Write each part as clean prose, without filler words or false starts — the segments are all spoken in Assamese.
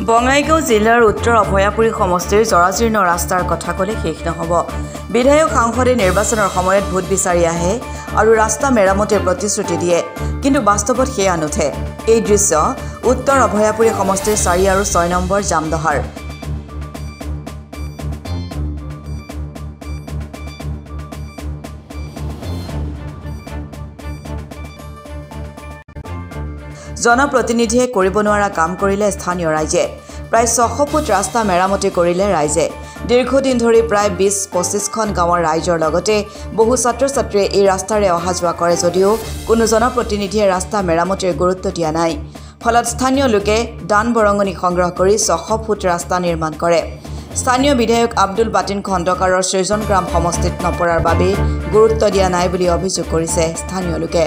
বঙাইগাঁও জিলাৰ উত্তৰ অভয়াপুৰী সমষ্টিৰ জৰাজীৰ্ণ ৰাস্তাৰ কথা ক'লে শেষ নহ'ব। বিধায়ক সাংসদে নিৰ্বাচনৰ সময়ত ভোট বিচাৰি আহে আৰু ৰাস্তা মেৰামতিৰ প্ৰতিশ্ৰুতি দিয়ে, কিন্তু বাস্তৱত সেয়া নুঠে। এই দৃশ্য উত্তৰ অভয়াপুৰী সমষ্টিৰ 4 আৰু 6 নম্বৰ জামদহাৰ। জনপ্ৰতিনিধিয়ে কৰিব নোৱাৰা কাম কৰিলে স্থানীয় ৰাইজে। প্ৰায় 600 ফুট ৰাস্তা মেৰামতি কৰিলে ৰাইজে। দীৰ্ঘদিন ধৰি প্ৰায় 20-25খন গাঁৱৰ ৰাইজৰ লগতে বহু ছাত্ৰ-ছাত্ৰীয়ে এই ৰাস্তাৰে অহা যোৱা কৰে যদিও কোনো জনপ্ৰতিনিধিয়ে ৰাস্তা মেৰামতিৰ গুৰুত্ব দিয়া নাই। ফলত স্থানীয় লোকে দান বৰঙণি সংগ্ৰহ কৰি 600 ফুট ৰাস্তা নিৰ্মাণ কৰে। স্থানীয় বিধায়ক আব্দুল বাতিন খণ্ডকাৰৰ সৃজন গ্ৰাম সমষ্টিত নপৰাৰ বাবে গুৰুত্ব দিয়া নাই বুলি অভিযোগ কৰিছে স্থানীয় লোকে।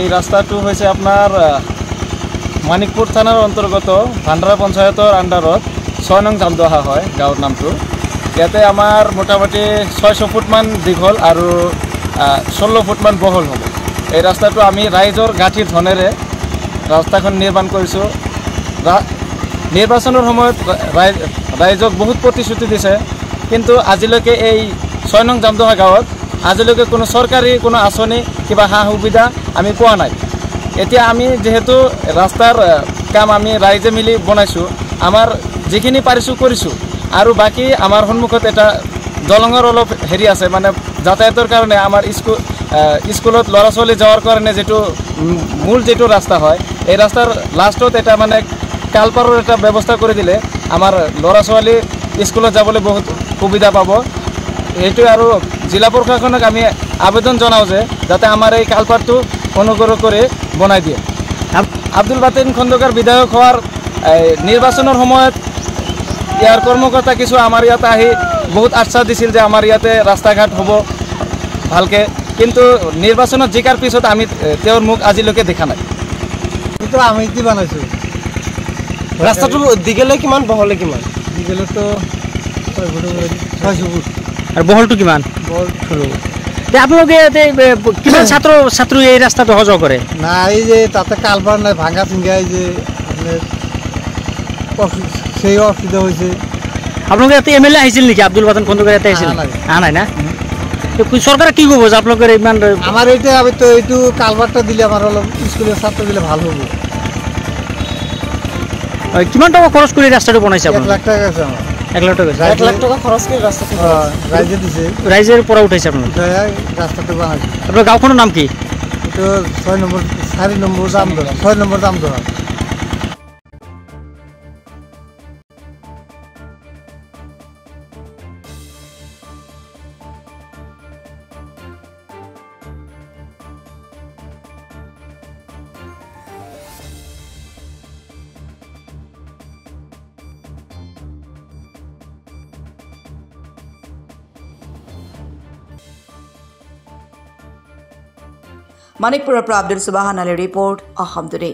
এই ৰাস্তাটো হৈছে আপোনাৰ মানিকপুৰ থানাৰ অন্তৰ্গত ভান্ডাৰা পঞ্চায়তৰ আণ্ডাৰত 6 নং জামদহা হয় গাঁৱৰ নামটো। ইয়াতে আমাৰ মোটামুটি 600 ফুটমান দীঘল আৰু 16 ফুটমান বহল হ'ব। এই ৰাস্তাটো আমি ৰাইজৰ গাঁঠিৰ ধনেৰে ৰাস্তাখন নিৰ্মাণ কৰিছোঁ। নিৰ্বাচনৰ সময়ত ৰাইজক বহুত প্ৰতিশ্ৰুতি দিছে, কিন্তু আজিলৈকে এই 6 নং জামদহা গাঁৱত আজিলৈকে কোনো চৰকাৰী কোনো আঁচনি কিবা সা সুবিধা আমি পোৱা নাই। এতিয়া আমি যেহেতু ৰাস্তাৰ কাম আমি ৰাইজে মিলি বনাইছোঁ, আমাৰ যিখিনি পাৰিছোঁ কৰিছোঁ, আৰু বাকী আমাৰ সন্মুখত এটা দলঙৰ অলপ হেৰি আছে, মানে যাতায়াতৰ কাৰণে আমাৰ স্কুলত ল'ৰা ছোৱালী যোৱাৰ কাৰণে যিটো মূল যিটো ৰাস্তা হয়, এই ৰাস্তাৰ লাষ্টত এটা মানে কালপাৰৰ এটা ব্যৱস্থা কৰি দিলে আমাৰ ল'ৰা ছোৱালী স্কুলত যাবলৈ বহুত সুবিধা পাব। এইটো আৰু জিলা প্ৰশাসনক আমি আবেদন জনাওঁ যে যাতে আমাৰ এই কালপাৰটো অনুগ্ৰহ কৰি বনাই দিয়ে। আব্দুল বাতিন খণ্ডকাৰ বিধায়ক হোৱাৰ নিৰ্বাচনৰ সময়ত ইয়াৰ কৰ্মকৰ্তা কিছু আমাৰ ইয়াতে আহি বহুত আশ্বাস দিছিল যে আমাৰ ইয়াতে ৰাস্তা ঘাট হ'ব ভালকৈ, কিন্তু নিৰ্বাচনত জিকাৰ পিছত আমি তেওঁৰ মুখ আজিলৈকে দেখা নাই। কিন্তু আমি কি বনাইছোঁ ৰাস্তাটো দীঘলে কিমান বহলে কিমান? দীঘলেতো 600 ফুট আৰু বহলটো কিমান? বহল 16 ফুট। আপোনালোকে কিমান ছাত্ৰী এই ৰাস্তাটো সহযোগ কৰে? না এই যে তাতে কালবার নাই, ভাঙা চিঙ্গা, এই যে সেই অসুবিধা হয়েছে। আপোনালোকে ইয়াতে MLA আহিছিল নেকি? আব্দুল বাতিন খণ্ডকাৰ ইয়াতে আহিছিল? নাই না। চৰকাৰে কি ক'ব যে আপোনালোকে ইমান? আমার এইটা আমি তো এইটো কালবারটা দিলে আমার অলপ স্কুলের ছাত্র দিলে ভালো হবো। কিমান টকা খৰচ কৰি ৰাস্তাটো বনাইছে? 1 লাখ টাকা আছে আমার। 1 লাখ টাকা? 1 লাখ টাকা খরচ করে রাস্তাটা রাইজে দিছে। ৰাইজেৰ পৰা উঠাইছে আপোনালোকে? ৰাস্তাটা বানাইছে। আপনাৰ গাঁওখনৰ নাম কি? এটা 4 নম্বৰ জামদহা, 6 নম্বৰ জামদহা। মানিকপুৰৰ পৰা আব্দুল সুবাহান আলীৰ ৰিপৰ্ট, অসম টুডে।